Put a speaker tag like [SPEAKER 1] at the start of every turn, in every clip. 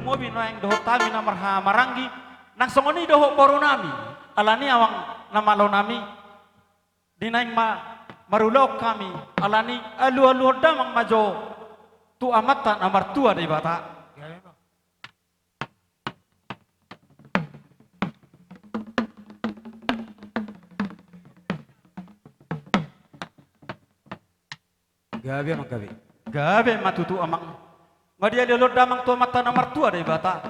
[SPEAKER 1] lumobi no yang doho tami na marha marangi nang songoni doho boru nami alani awang nama lo nami dinaing marulok kami alani alu damang majo tu amatan amar tua dari bata.
[SPEAKER 2] Gabi amang gabi.
[SPEAKER 1] Gabe matutu amang ngadia lolo damang tu amatan amar tua dari bata.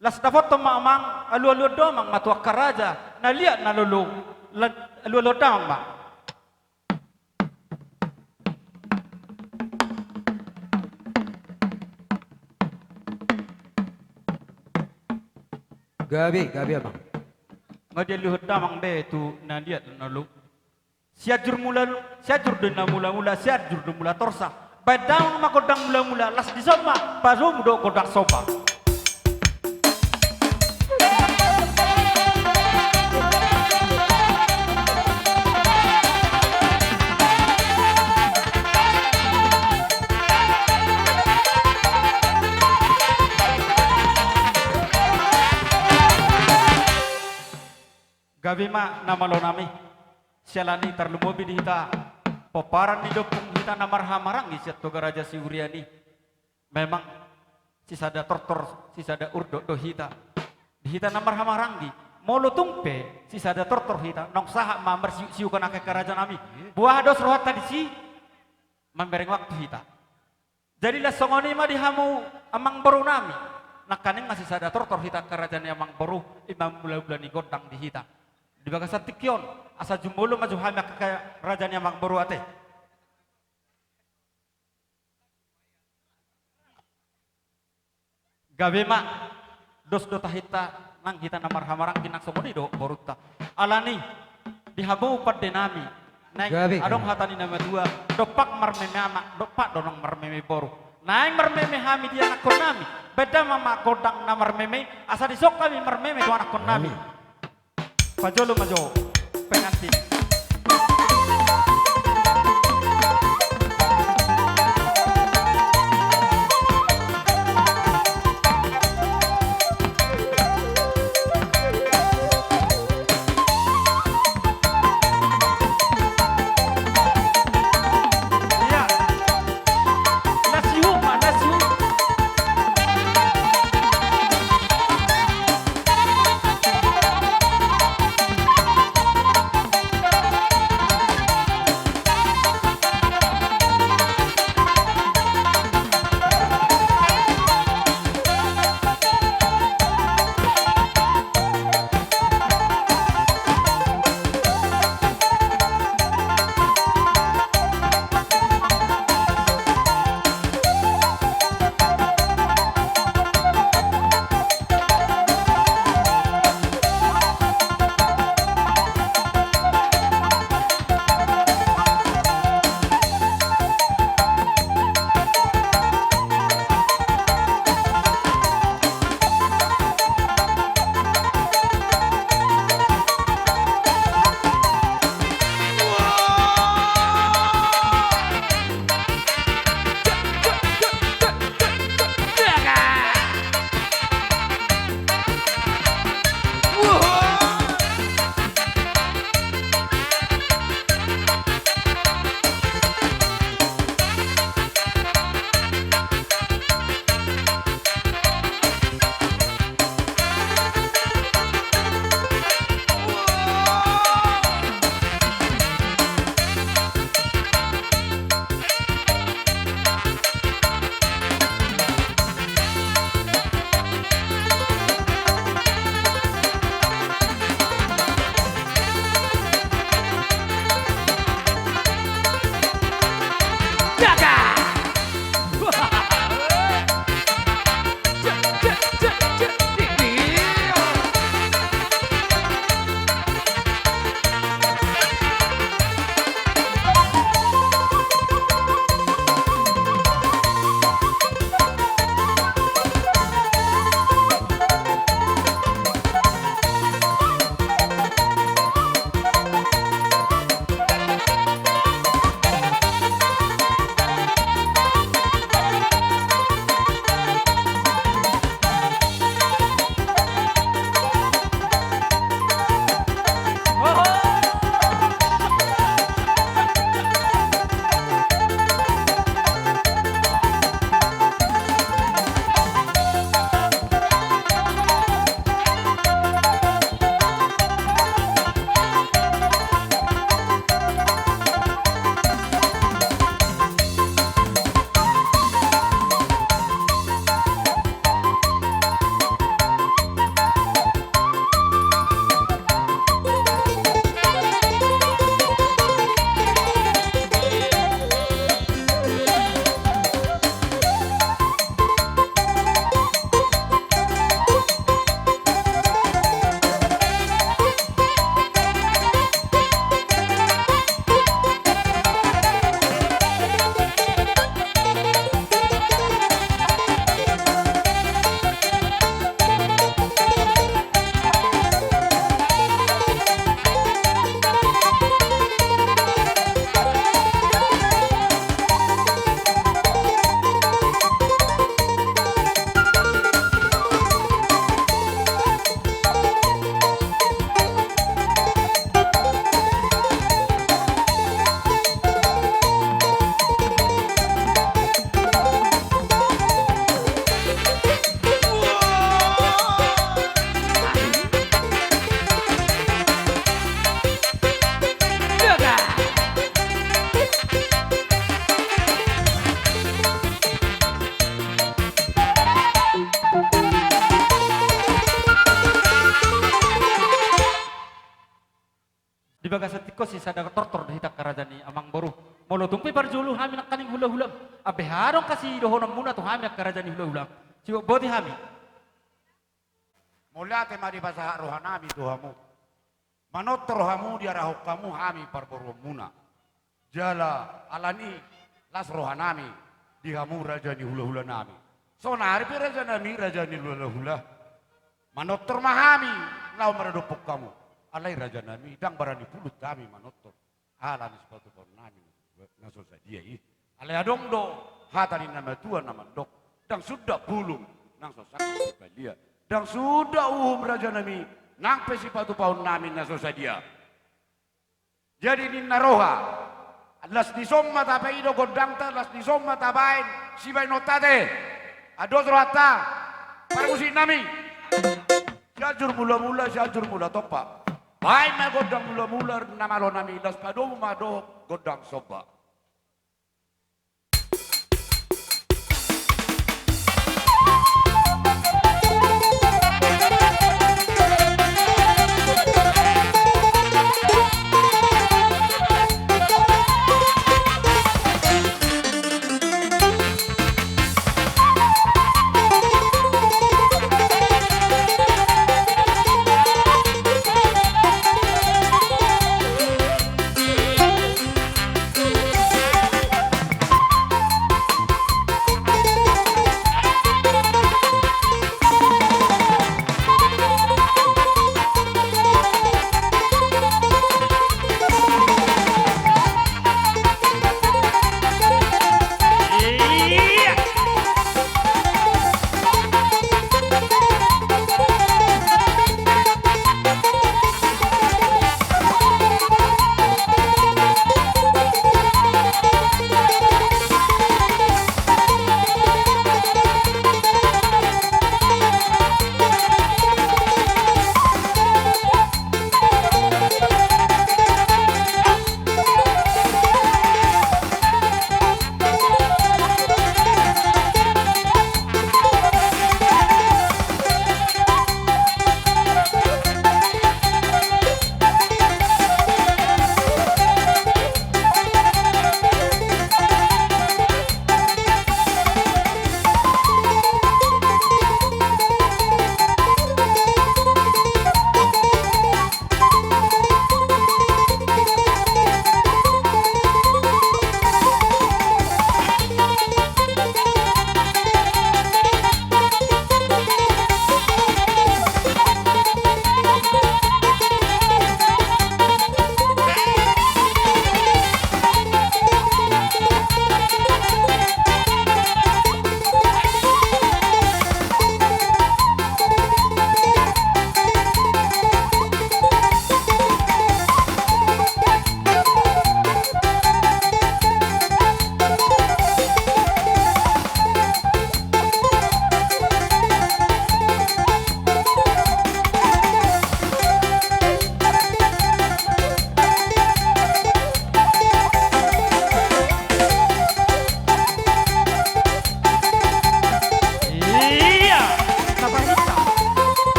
[SPEAKER 1] Las dapat to amang alu damang matua karaja na liat na lolo damang ma.
[SPEAKER 2] Gabi amang.
[SPEAKER 1] Ngadia lolo damang be tu na liat na lu. Siajur dina mula siajur do mula torsa. Badang makodang mula las di soma baru mudo kodak soba. Gabi ma nama lo nami. Sialani terlumobi di hita poparan ni dopung hita namarha marangi siat toga raja si Uriani memang sisada tortor sisada urdo do hita di hita namarha marangi molo tumpe sisada tortor hita nong saha mamber siu kana ke kerajaan nami buah dos rohat tadi si mambereng waktu hita jadilah songoni ma dihamu amang baru nami nakaning masih sada tortor hita kerajaan amang baru imam bulan godang di hita di bagasa tikyon asa jumolo maju hama ke kerajaan yang baru ate gabe ma dos do tahita nang kita namar hamarang kinak somoni do boruta alani dihabu pad denami naik adong hatani nama dua dopak marmeme anak dopak donong marmeme boru naik marmeme hami dia anak konami beda mama kodang namar meme asa disok kami marmeme do anak konami pajolo majo pengantin. si sada tortor hita kerajaan ni amang boru. Molo tumpi parjulu hami nak kaning hula-hula. Abe harong kasi dohonom muna tu hami kerajaan ni hula-hula. Siwa bodi hami.
[SPEAKER 3] Mula te mari basa rohanami tuhamu. Manot rohamu dia rahok kamu hami parboru muna. Jala alani las rohanami dihamu raja ni hula-hula nami. So nari pi raja nami raja ni hula-hula. Manot mahami lau meredopok kamu. Alai raja nami dang barani pulut kami manotor. Alani sepatu pon nami ngaso sadia i. Alai adong do hatani nama tuan nama dok. Dang sudah pulung nang sosak balia. Dang sudah raja nami nang pesipatu paun nami ngaso sadia. Jadi ni naroha. Las di somma tapaido godangta las di somma tabain sibai notate. Ado rohata. Paramusi nami. Syajur mula topa. Baik me godang mula nama lo nami das padomu mado godang soba.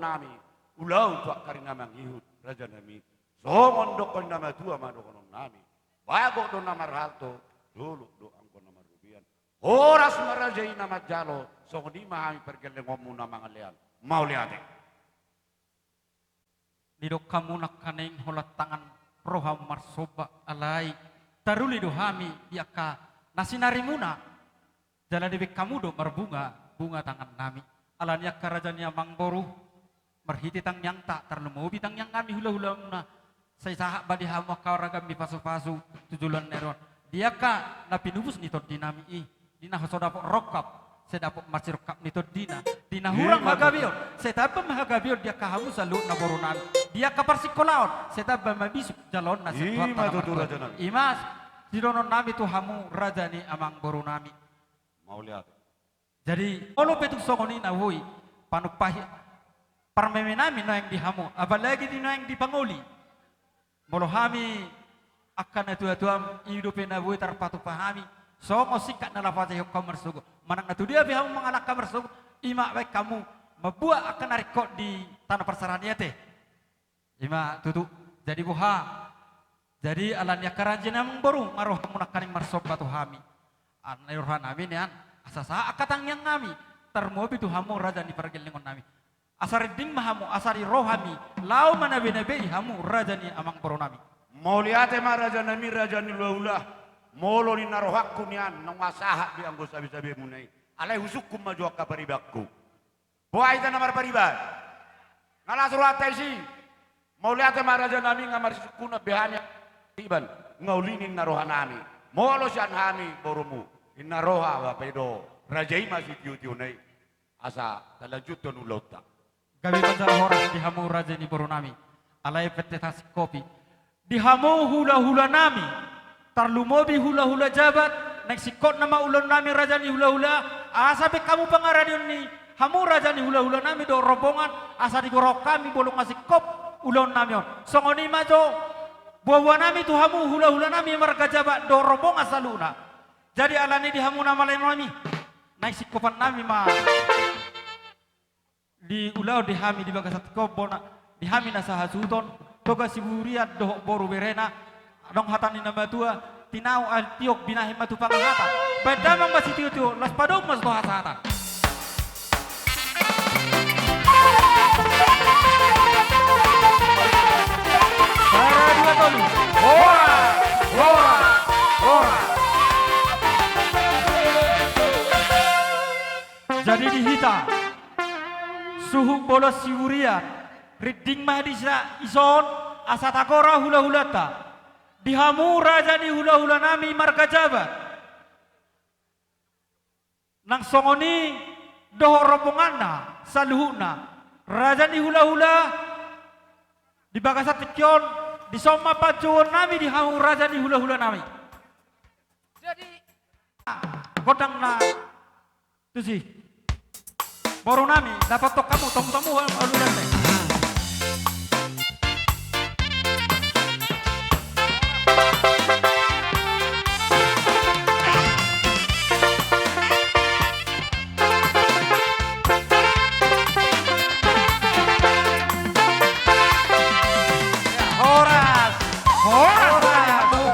[SPEAKER 3] nami. Ulau tuak karina mangihut raja nami. Somon dokon nama tua madokonon nami. Bagok do nama ralto. Dulu do angkon nama rubian. Horas marajai nama jalo. Songdi mahami pergeleng ngomu nama ngalian. Mau lihat.
[SPEAKER 1] Nidok kamu nak kaneng holat tangan roham marsoba alai. Taruli do hami biaka nasinari muna. Jalan debek kamu do berbunga bunga tangan nami. Alanya kerajanya mangboru merhiti tang yang tak terlemobi tang yang kami hula-hula muna. Saya sahak badi hamu kawaragam di pasu-pasu tujulan neron. Dia ka napi nubus nitod dinami i. Dina hasodapok rokap. Saya dapat masih rokap nitod dina. Dina hurang hagabion. Saya dapat mahagabion dia kahamu salut na borunan. Dia ka parsikolaon. Saya dapat mabisuk jalon na setuat tanah. Imas. Didonon nami tu hamu raja ni amang borunami.
[SPEAKER 3] Mau lihat.
[SPEAKER 1] Jadi kalau petuk songoni na woi panupahi parmemenami na yang dihamu. Apalagi di na yang dipangoli. Molo hami akan atu-atuam hidupin na woi tarpatu pahami. So sikat na lapatay kamar sugo. Manang natu dia bihamu mangalak kamar sugo. Ima baik kamu mabuat akan narikot di tanah persarania teh. Ima tutu. Jadi buha. Jadi alannya kerajaan yang baru maroh munakaning marsob batu hami. Anayurhan amin yan. Asasa akatang yang kami. Termobi tu hamu raja ni pergelingon nami. Asari ding mahamu asari rohami. Lau manabe-nabe hamu raja ni amang baru nami.
[SPEAKER 3] Mau lihat ma raja nami raja ni laulah. Molo ni narohakku nian nang masaha di anggo sabi-sabi munai. Alai husukum maju ka paribakku. Buai ta namar paribad. Ngala surat taisi. Mau lihat ma raja nami ngamar sukuna behanya iban ngaulinin naroha nami. Molo sian hami borumu. Inna roha wa pedo. Rajai masih tiu-tiu nai. Asa talanjuton ulota.
[SPEAKER 1] Gabi panjang horas di hamu raja ni baru nami. Alai petetas kopi. Di hamu hula-hula nami. Tarlumobi hula-hula jabat. Naik sikot nama ulun nami raja ni hula-hula. Asa be kamu pangaradion ni. Hamu raja ni hula-hula nami do rombongan. Asa digorok kami bolong ngasih kop ulun nami on. Songoni majo. Buah nami tu hamu hula-hula nami marga jabat do rombongan saluna. Jadi alani di hamu nama lain nami. Naik sikopan nami ma. Di ulau di hami di bagasat kobona. Di hami nasa hasuton. Toga siburiat dohok boru berena. Dong hatani nama tua. Tinau al tiok binahi matu pangahatan. Bedamang masih tiu-tiu. Las padong mas doha sahatan. Cara dua tolu.
[SPEAKER 3] Ora! Ora! Ora!
[SPEAKER 1] Jadi dihita suhu bolos siwurian riding mahdisa ison asatakora hula-hulata dihamu raja ni hula-hula nami marga jabat nang songoni doho rombonganna saluhuna raja ni hula-hula di bagasat tikyon di soma pacuan nami dihamu raja ni hula-hula nami jadi godang na itu sih baru nami dapat tok kamu tomu-tomu alunan teh. Horas, horas, horas.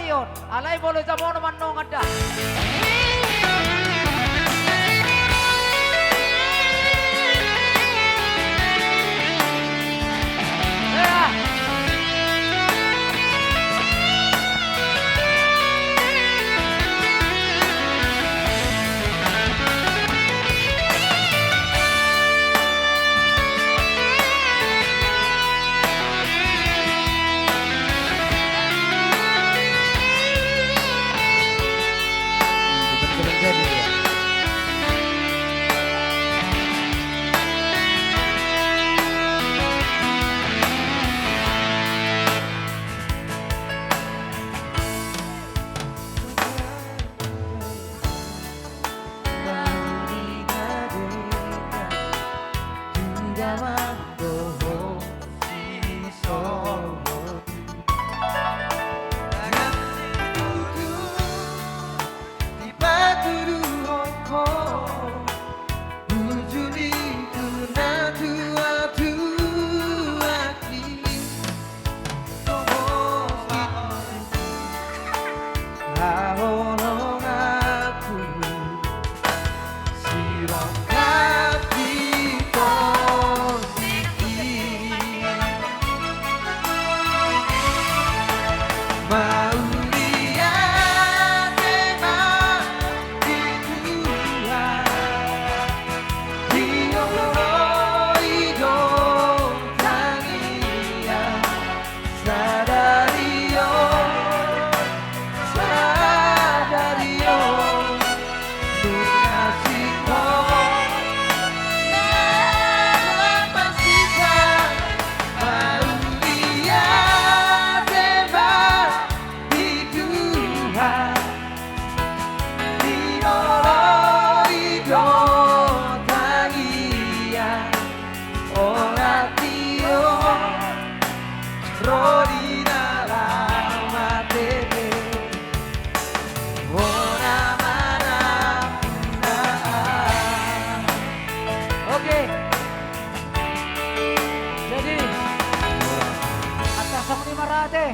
[SPEAKER 4] tion. Alay bolo sa mo naman nung ada.
[SPEAKER 2] Betul-betul jadi dia.
[SPEAKER 4] Oke. Jadi atas sama ni marate.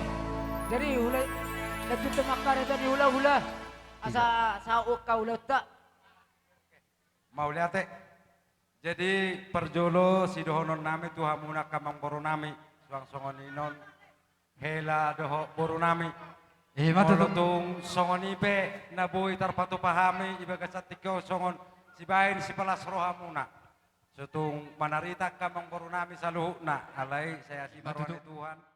[SPEAKER 4] Jadi ulay nagtutumakar ito ni hula-hula. Asa sa ka hula ta.
[SPEAKER 3] Mau lihat teh. Jadi perjolo si dohonon nami tuha muna kamang boru nami. Suang songon inon. Hela doho boru nami. Tung songon ibe nabuhi tarpatu pahami iba kasatiko songon si bain si palas rohamuna. Sutung manarita kamang boru nami sa luhuk na. Alay saya si marwani Tuhan.